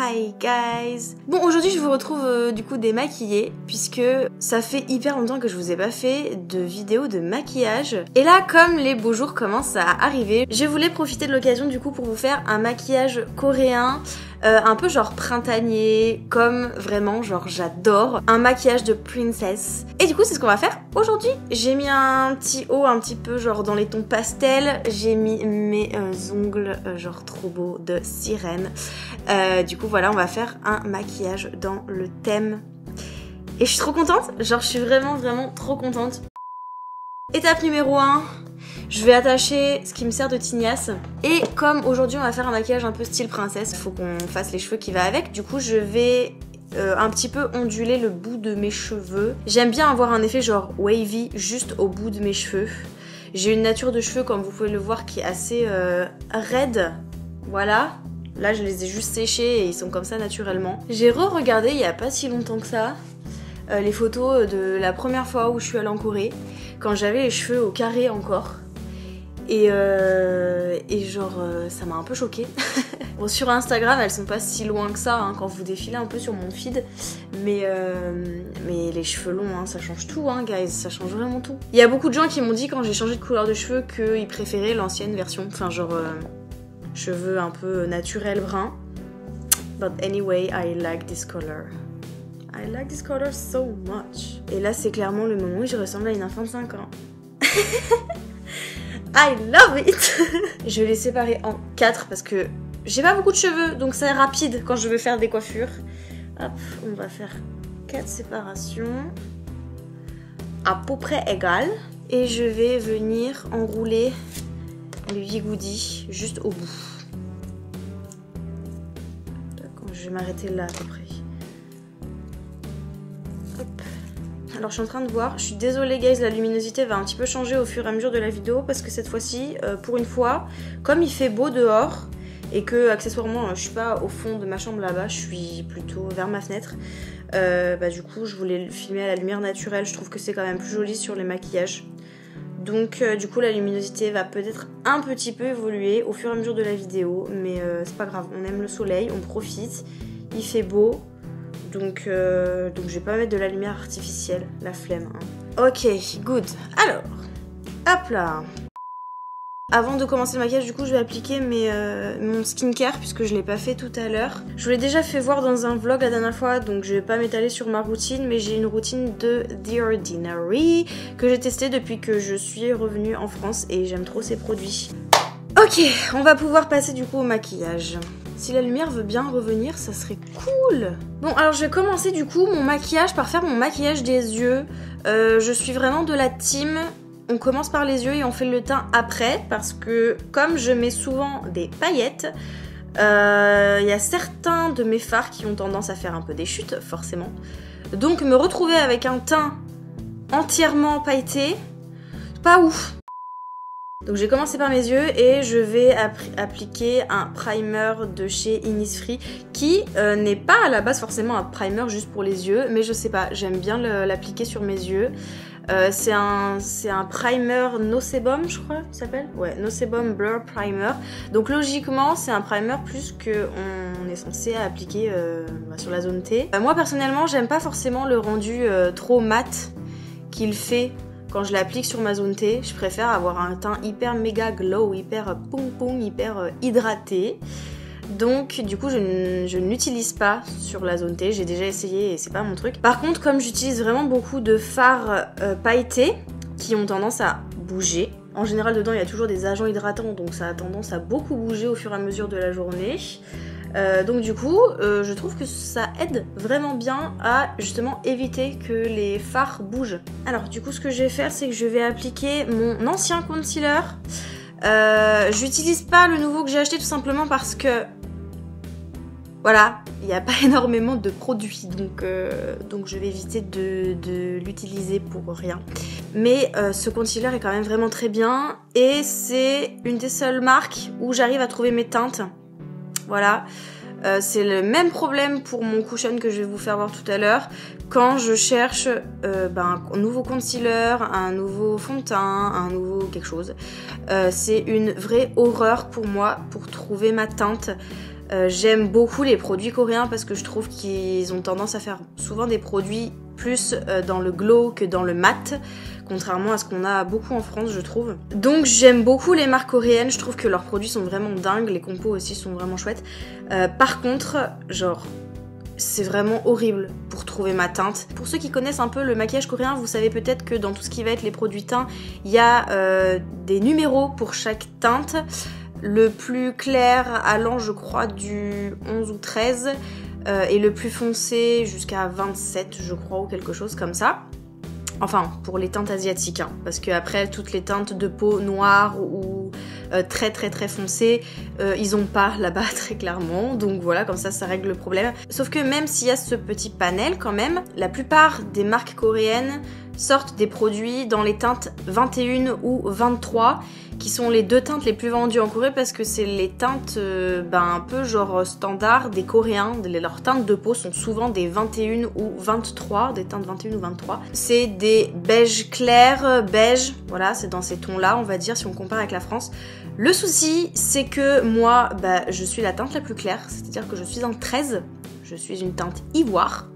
Hi guys. Bon, aujourd'hui je vous retrouve du coup démaquillée puisque ça fait hyper longtemps que je vous ai pas fait de vidéo de maquillage. Et là, comme les beaux jours commencent à arriver, je voulais profiter de l'occasion du coup pour vous faire un maquillage coréen. Un peu genre printanier, comme vraiment genre j'adore, un maquillage de princess. Et du coup c'est ce qu'on va faire aujourd'hui. J'ai mis un petit haut un petit peu genre dans les tons pastels, j'ai mis mes ongles genre trop beaux de sirène. Du coup voilà, on va faire un maquillage dans le thème. Et je suis trop contente, genre je suis vraiment trop contente. Étape numéro 1. Je vais attacher ce qui me sert de tignasse. Et comme aujourd'hui on va faire un maquillage un peu style princesse, il faut qu'on fasse les cheveux qui va avec. Du coup je vais un petit peu onduler le bout de mes cheveux. J'aime bien avoir un effet genre wavy juste au bout de mes cheveux. J'ai une nature de cheveux comme vous pouvez le voir qui est assez raide. Voilà. Là je les ai juste séchés et ils sont comme ça naturellement. J'ai re-regardé il n'y a pas si longtemps que ça les photos de la première fois où je suis allée en Corée. Quand j'avais les cheveux au carré encore. Et genre ça m'a un peu choquée. Bon, sur Instagram elles sont pas si loin que ça hein, quand vous défilez un peu sur mon feed. Mais les cheveux longs hein, ça change tout hein guys, ça change vraiment tout. Il y a beaucoup de gens qui m'ont dit quand j'ai changé de couleur de cheveux qu'ils préféraient l'ancienne version. Enfin genre cheveux un peu naturels bruns. But anyway I like this color. I like this color so much. Et là c'est clairement le moment où je ressemble à une enfant de 5 ans. I love it. Je vais les séparer en 4 parce que j'ai pas beaucoup de cheveux donc c'est rapide quand je veux faire des coiffures. Hop, on va faire 4 séparations à peu près égales et je vais venir enrouler le bigoudi juste au bout. D'accord, je vais m'arrêter là à peu près. Hop. Alors je suis en train de voir, je suis désolée guys, la luminosité va un petit peu changer au fur et à mesure de la vidéo parce que cette fois-ci, pour une fois, comme il fait beau dehors et que accessoirement je suis pas au fond de ma chambre là-bas, je suis plutôt vers ma fenêtre, du coup je voulais le filmer à la lumière naturelle, je trouve que c'est quand même plus joli sur les maquillages. Donc du coup la luminosité va peut-être un petit peu évoluer au fur et à mesure de la vidéo, mais c'est pas grave, on aime le soleil, on profite, il fait beau. Donc je vais pas mettre de la lumière artificielle, la flemme. Hein. Ok, good. Alors, hop là. Avant de commencer le maquillage, du coup, je vais appliquer mon skincare puisque je l'ai pas fait tout à l'heure. Je vous l'ai déjà fait voir dans un vlog la dernière fois, donc je vais pas m'étaler sur ma routine, mais j'ai une routine de The Ordinary que j'ai testée depuis que je suis revenue en France et j'aime trop ces produits. Ok, on va pouvoir passer du coup au maquillage. Si la lumière veut bien revenir, ça serait cool. Bon, alors je vais commencer du coup mon maquillage par faire mon maquillage des yeux. Je suis vraiment de la team. On commence par les yeux et on fait le teint après. Parce que comme je mets souvent des paillettes, y a certains de mes fards qui ont tendance à faire un peu des chutes, forcément. Donc me retrouver avec un teint entièrement pailleté, pas ouf. Donc j'ai commencé par mes yeux et je vais appliquer un primer de chez Innisfree qui n'est pas à la base forcément un primer juste pour les yeux, mais je sais pas, j'aime bien l'appliquer sur mes yeux. C'est un primer No Sebum, je crois, ça s'appelle. Ouais, No Sebum Blur Primer. Donc logiquement, c'est un primer plus qu'on est censé appliquer sur la zone T. Moi personnellement, j'aime pas forcément le rendu trop mat qu'il fait. Quand je l'applique sur ma zone T, je préfère avoir un teint hyper méga glow, hyper poum hyper hydraté. Donc du coup je ne l'utilise pas sur la zone T, j'ai déjà essayé et c'est pas mon truc. Par contre comme j'utilise vraiment beaucoup de fards pailletés qui ont tendance à bouger, en général dedans il y a toujours des agents hydratants donc ça a tendance à beaucoup bouger au fur et à mesure de la journée. Donc du coup, je trouve que ça aide vraiment bien à justement éviter que les fards bougent. Alors du coup, ce que je vais faire, c'est que je vais appliquer mon ancien concealer. J'utilise pas le nouveau que j'ai acheté tout simplement parce que voilà, il n'y a pas énormément de produits, donc je vais éviter de l'utiliser pour rien. Mais ce concealer est quand même vraiment très bien et c'est une des seules marques où j'arrive à trouver mes teintes. Voilà, c'est le même problème pour mon cushion que je vais vous faire voir tout à l'heure. Quand je cherche un nouveau concealer, un nouveau fond de teint, un nouveau quelque chose, c'est une vraie horreur pour moi pour trouver ma teinte. J'aime beaucoup les produits coréens parce que je trouve qu'ils ont tendance à faire souvent des produits plus dans le glow que dans le mat, contrairement à ce qu'on a beaucoup en France, je trouve. Donc j'aime beaucoup les marques coréennes, je trouve que leurs produits sont vraiment dingues, les compos aussi sont vraiment chouettes. Par contre, genre, c'est vraiment horrible pour trouver ma teinte. Pour ceux qui connaissent un peu le maquillage coréen, vous savez peut-être que dans tout ce qui va être les produits teints, il y a des numéros pour chaque teinte. Le plus clair allant, je crois, du 11 ou 13 et le plus foncé jusqu'à 27, je crois, ou quelque chose comme ça. Enfin, pour les teintes asiatiques, hein, parce qu'après, toutes les teintes de peau noire ou très foncées, ils ont pas là-bas très clairement. Donc voilà, comme ça règle le problème. Sauf que même s'il y a ce petit panel quand même, la plupart des marques coréennes sortent des produits dans les teintes 21 ou 23, qui sont les deux teintes les plus vendues en Corée parce que c'est les teintes un peu genre standard des Coréens. Leurs teintes de peau sont souvent des 21 ou 23, des teintes 21 ou 23. C'est des beiges clairs, beige, voilà, c'est dans ces tons-là, on va dire, si on compare avec la France. Le souci, c'est que moi, je suis la teinte la plus claire, c'est-à-dire que je suis en 13, je suis une teinte ivoire,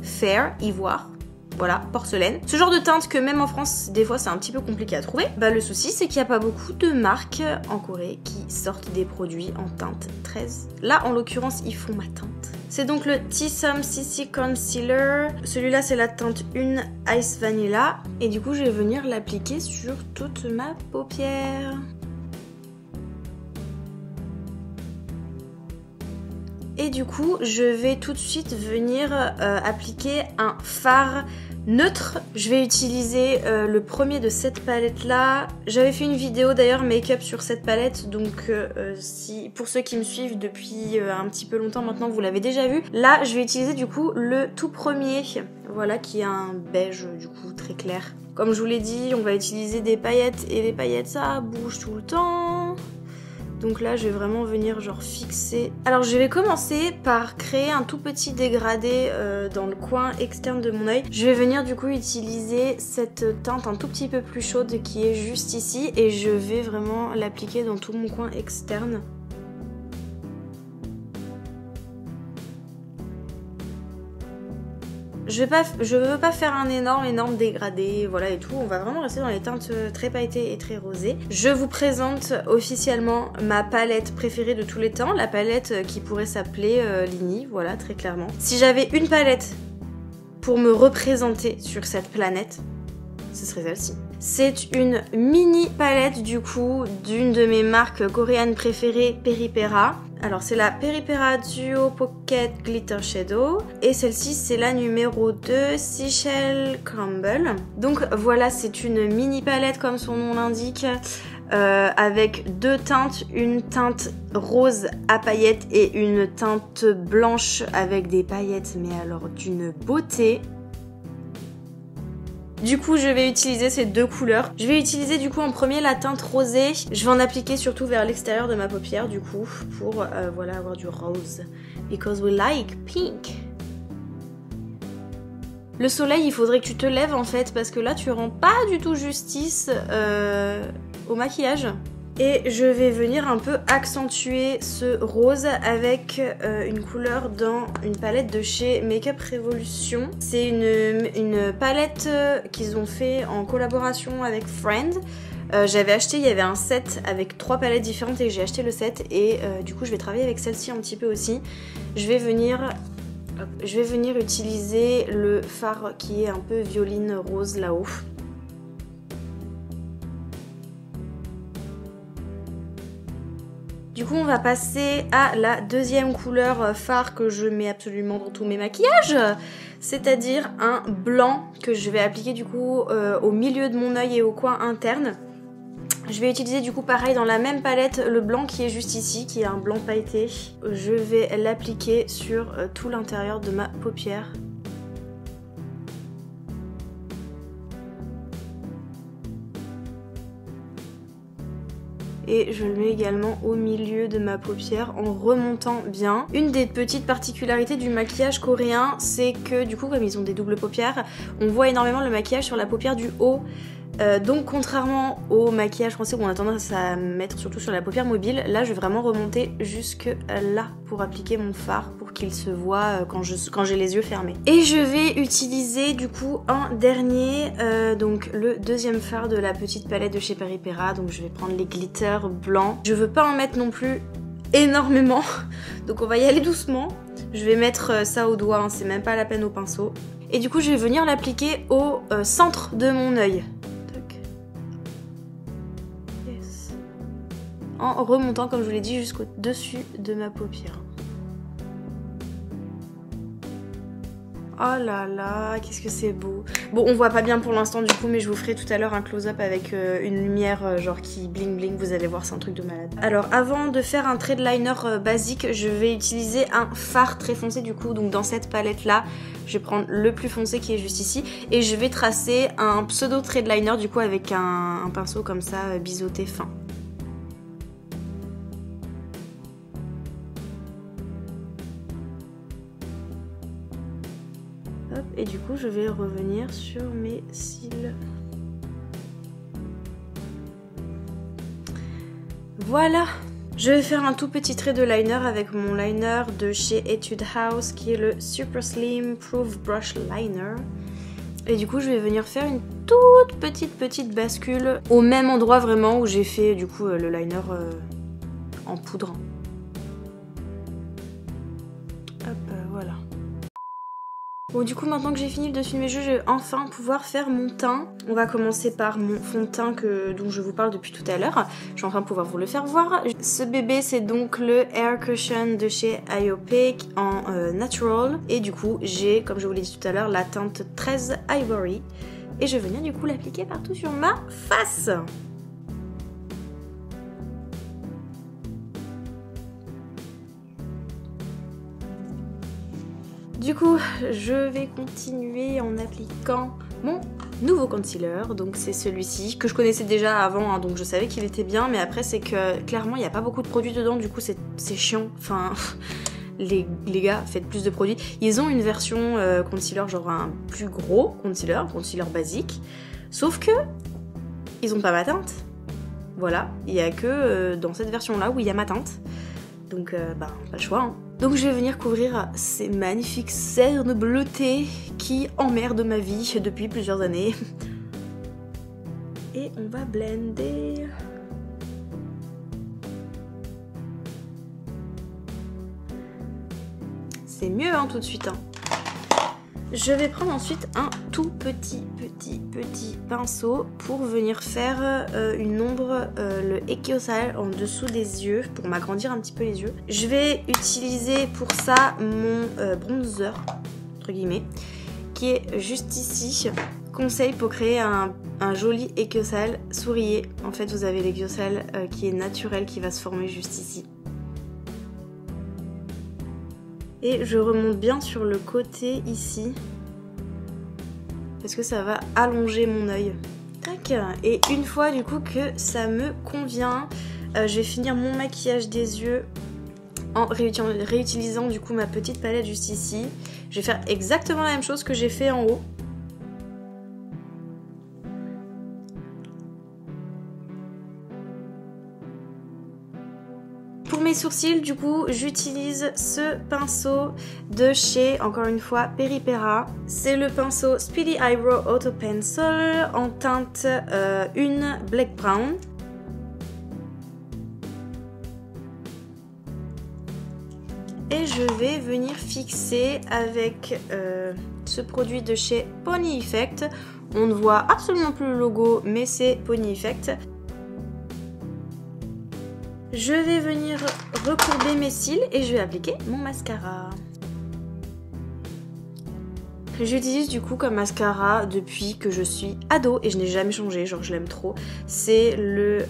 fair, ivoire. Voilà, porcelaine. Ce genre de teinte que même en France, des fois, c'est un petit peu compliqué à trouver. Le souci, c'est qu'il n'y a pas beaucoup de marques en Corée qui sortent des produits en teinte 13. Là, en l'occurrence, ils font ma teinte. C'est donc le Tsum CC Concealer. Celui-là, c'est la teinte 1 Ice Vanilla. Et du coup, je vais venir l'appliquer sur toute ma paupière. Et du coup, je vais tout de suite venir appliquer un fard neutre. Je vais utiliser le premier de cette palette là. J'avais fait une vidéo d'ailleurs make-up sur cette palette, donc si pour ceux qui me suivent depuis un petit peu longtemps maintenant, vous l'avez déjà vu. Là, je vais utiliser du coup le tout premier, voilà, qui est un beige du coup très clair. Comme je vous l'ai dit, on va utiliser des paillettes et les paillettes ça bouge tout le temps. Donc là, je vais vraiment venir genre fixer. Alors je vais commencer par créer un tout petit dégradé dans le coin externe de mon œil. Je vais venir du coup utiliser cette teinte un tout petit peu plus chaude qui est juste ici et je vais vraiment l'appliquer dans tout mon coin externe. Je veux pas faire un énorme dégradé, voilà et tout. On va vraiment rester dans les teintes très pailletées et très rosées. Je vous présente officiellement ma palette préférée de tous les temps, la palette qui pourrait s'appeler Lini, voilà, très clairement. Si j'avais une palette pour me représenter sur cette planète, ce serait celle-ci. C'est une mini palette du coup d'une de mes marques coréennes préférées, Peripera. Alors c'est la Peripera Duo Pocket Glitter Shadow et celle-ci c'est la numéro 2 Seashell Crumble. Donc voilà, c'est une mini palette comme son nom l'indique avec deux teintes, une teinte rose à paillettes et une teinte blanche avec des paillettes mais alors d'une beauté. Du coup, je vais utiliser ces deux couleurs. Je vais utiliser du coup en premier la teinte rosée. Je vais en appliquer surtout vers l'extérieur de ma paupière du coup pour voilà, avoir du rose. Because we like pink. Le soleil, il faudrait que tu te lèves en fait parce que là, tu rends pas du tout justice au maquillage. Et je vais venir un peu accentuer ce rose avec une couleur dans une palette de chez Makeup Revolution. C'est une palette qu'ils ont fait en collaboration avec Friend. J'avais acheté, il y avait un set avec 3 palettes différentes et j'ai acheté le set et du coup je vais travailler avec celle-ci un petit peu aussi. Je vais venir utiliser le fard qui est un peu violine rose là-haut. Du coup, on va passer à la deuxième couleur fard que je mets absolument dans tous mes maquillages, c'est-à-dire un blanc que je vais appliquer du coup au milieu de mon œil et au coin interne. Je vais utiliser du coup pareil dans la même palette le blanc qui est juste ici, qui est un blanc pailleté. Je vais l'appliquer sur tout l'intérieur de ma paupière. Et je le mets également au milieu de ma paupière en remontant bien. Une des petites particularités du maquillage coréen, c'est que du coup comme ils ont des doubles paupières, on voit énormément le maquillage sur la paupière du haut Donc contrairement au maquillage français où on a tendance à mettre surtout sur la paupière mobile, là je vais vraiment remonter jusque là pour appliquer mon fard pour qu'il se voit quand j'ai les yeux fermés. Et je vais utiliser du coup un dernier, donc le deuxième fard de la petite palette de chez Peripera. Donc je vais prendre les glitters blancs. Je veux pas en mettre non plus énormément, donc on va y aller doucement. Je vais mettre ça au doigt, hein, c'est même pas la peine au pinceau. Et du coup je vais venir l'appliquer au centre de mon œil. En remontant, comme je vous l'ai dit, jusqu'au dessus de ma paupière. Oh là là, qu'est-ce que c'est beau. Bon, on voit pas bien pour l'instant du coup, mais je vous ferai tout à l'heure un close-up avec une lumière genre qui bling bling, vous allez voir, c'est un truc de malade. Alors avant de faire un trait de liner basique, je vais utiliser un fard très foncé du coup, donc dans cette palette là, je vais prendre le plus foncé qui est juste ici, et je vais tracer un pseudo trait de liner du coup avec un pinceau comme ça, biseauté fin. Hop, et du coup je vais revenir sur mes cils. Voilà, je vais faire un tout petit trait de liner avec mon liner de chez Etude House qui est le Super Slim Proof Brush Liner. Et du coup je vais venir faire une toute petite bascule au même endroit vraiment où j'ai fait du coup le liner en poudre. Hop, voilà. Bon, du coup maintenant que j'ai fini le dessus de mes yeux, je vais enfin pouvoir faire mon teint. On va commencer par mon fond de teint dont je vous parle depuis tout à l'heure. Je vais enfin pouvoir vous le faire voir. Ce bébé c'est donc le Air Cushion de chez Iopic en Natural. Et du coup j'ai, comme je vous l'ai dit tout à l'heure, la teinte 13 Ivory. Et je vais venir du coup l'appliquer partout sur ma face. Du coup, je vais continuer en appliquant mon nouveau concealer. Donc c'est celui-ci, que je connaissais déjà avant, hein, donc je savais qu'il était bien. Mais après, c'est que clairement, il n'y a pas beaucoup de produits dedans, du coup c'est chiant. Enfin, les gars, faites plus de produits. Ils ont une version concealer, genre un plus gros concealer basique. Sauf que, ils ont pas ma teinte. Voilà, il n'y a que dans cette version-là où il y a ma teinte. Donc, pas le choix, hein. Donc je vais venir couvrir ces magnifiques cernes bleutées qui emmerdent ma vie depuis plusieurs années. Et on va blender. C'est mieux hein, tout de suite. Hein. Je vais prendre ensuite un tout petit pinceau pour venir faire une ombre, le Ekiosal en dessous des yeux, pour m'agrandir un petit peu les yeux. Je vais utiliser pour ça mon bronzer, entre guillemets, qui est juste ici. Conseil pour créer un joli Ekiosal, souriez. En fait vous avez l'Ekiosal qui est naturel, qui va se former juste ici. Et je remonte bien sur le côté ici, parce que ça va allonger mon œil. Tac. Et une fois du coup que ça me convient, je vais finir mon maquillage des yeux en réutilisant du coup ma petite palette juste ici. Je vais faire exactement la même chose que j'ai fait en haut. Pour mes sourcils, du coup, j'utilise ce pinceau de chez, encore une fois, Peripera. C'est le pinceau Speedy Eyebrow Auto Pencil en teinte une Black Brown. Et je vais venir fixer avec ce produit de chez Pony Effect. On ne voit absolument plus le logo, mais c'est Pony Effect. Je vais venir recourber mes cils et je vais appliquer mon mascara. J'utilise du coup comme mascara depuis que je suis ado et je n'ai jamais changé, genre je l'aime trop. C'est le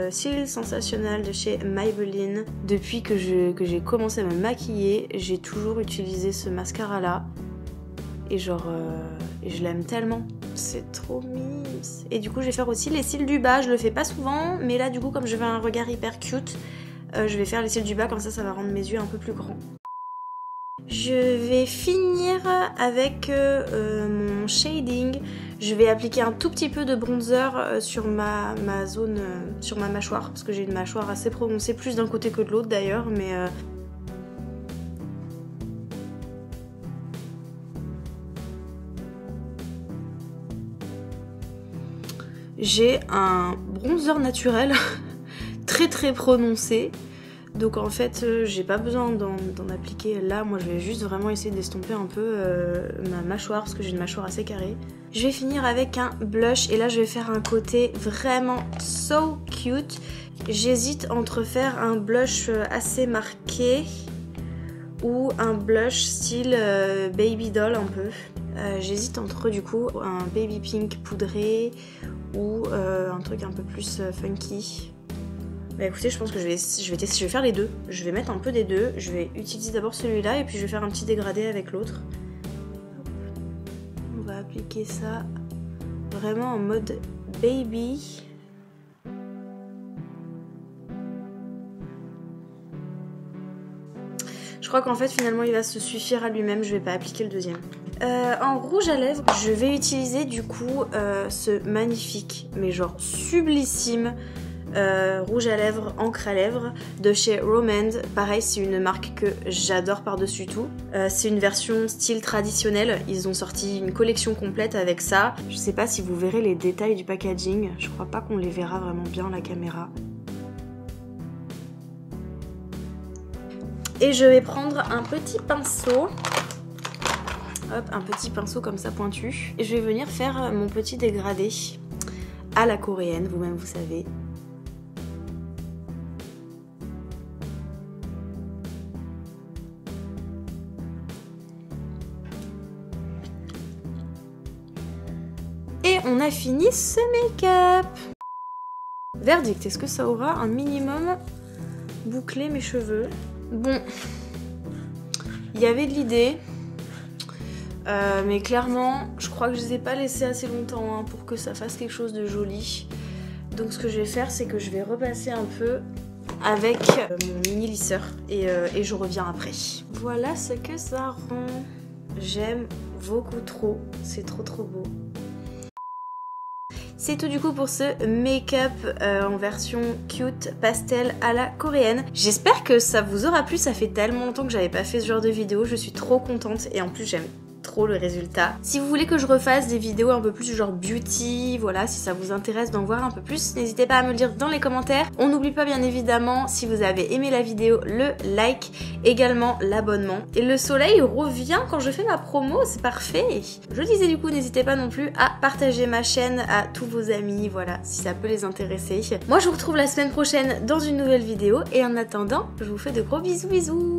Cils Sensationnel de chez Maybelline. Depuis que j'ai commencé à me maquiller, j'ai toujours utilisé ce mascara là. Et genre, je l'aime tellement. C'est trop mignon. Et du coup, je vais faire aussi les cils du bas. Je le fais pas souvent, mais là, du coup, comme je veux un regard hyper cute, je vais faire les cils du bas. Comme ça va rendre mes yeux un peu plus grands. Je vais finir avec mon shading. Je vais appliquer un tout petit peu de bronzer sur ma zone, sur ma mâchoire, parce que j'ai une mâchoire assez prononcée, plus d'un côté que de l'autre d'ailleurs, mais... J'ai un bronzer naturel très prononcé. Donc en fait, j'ai pas besoin d'en appliquer là. Moi, je vais juste vraiment essayer d'estomper un peu ma mâchoire parce que j'ai une mâchoire assez carrée. Je vais finir avec un blush et là, je vais faire un côté vraiment so cute. J'hésite entre faire un blush assez marqué ou un blush style baby doll un peu. J'hésite entre du coup un baby pink poudré ou un truc un peu plus funky. Bah écoutez, je pense que je vais tester, je vais faire les deux. Je vais mettre un peu des deux. Je vais utiliser d'abord celui-là et puis je vais faire un petit dégradé avec l'autre. On va appliquer ça vraiment en mode baby. Je crois qu'en fait finalement il va se suffire à lui-même, je vais pas appliquer le deuxième. En rouge à lèvres, je vais utiliser du coup ce magnifique, mais genre sublissime rouge à lèvres, encre à lèvres de chez Romand. Pareil, c'est une marque que j'adore par-dessus tout. C'est une version style traditionnel. Ils ont sorti une collection complète avec ça. Je sais pas si vous verrez les détails du packaging. Je crois pas qu'on les verra vraiment bien à la caméra. Et je vais prendre un petit pinceau. Hop, un petit pinceau comme ça pointu. Et je vais venir faire mon petit dégradé à la coréenne, vous-même vous savez. Et on a fini ce make-up. Verdict, est-ce que ça aura un minimum bouclé mes cheveux? Bon, il y avait de l'idée, mais clairement, je crois que je les ai pas laissés assez longtemps pour que ça fasse quelque chose de joli. Donc ce que je vais faire, c'est que je vais repasser un peu avec mon mini lisseur et je reviens après. Voilà ce que ça rend. J'aime beaucoup trop, c'est trop beau. C'est tout du coup pour ce make-up en version cute pastel à la coréenne. J'espère que ça vous aura plu, ça fait tellement longtemps que j'avais pas fait ce genre de vidéo, je suis trop contente et en plus j'aime trop le résultat. Si vous voulez que je refasse des vidéos un peu plus du genre beauty, voilà, si ça vous intéresse d'en voir un peu plus, n'hésitez pas à me le dire dans les commentaires. On n'oublie pas bien évidemment, si vous avez aimé la vidéo, le like, également l'abonnement. Et le soleil revient quand je fais ma promo, c'est parfait. Je disais du coup, n'hésitez pas non plus à partager ma chaîne à tous vos amis, voilà, si ça peut les intéresser. Moi je vous retrouve la semaine prochaine dans une nouvelle vidéo et en attendant, je vous fais de gros bisous.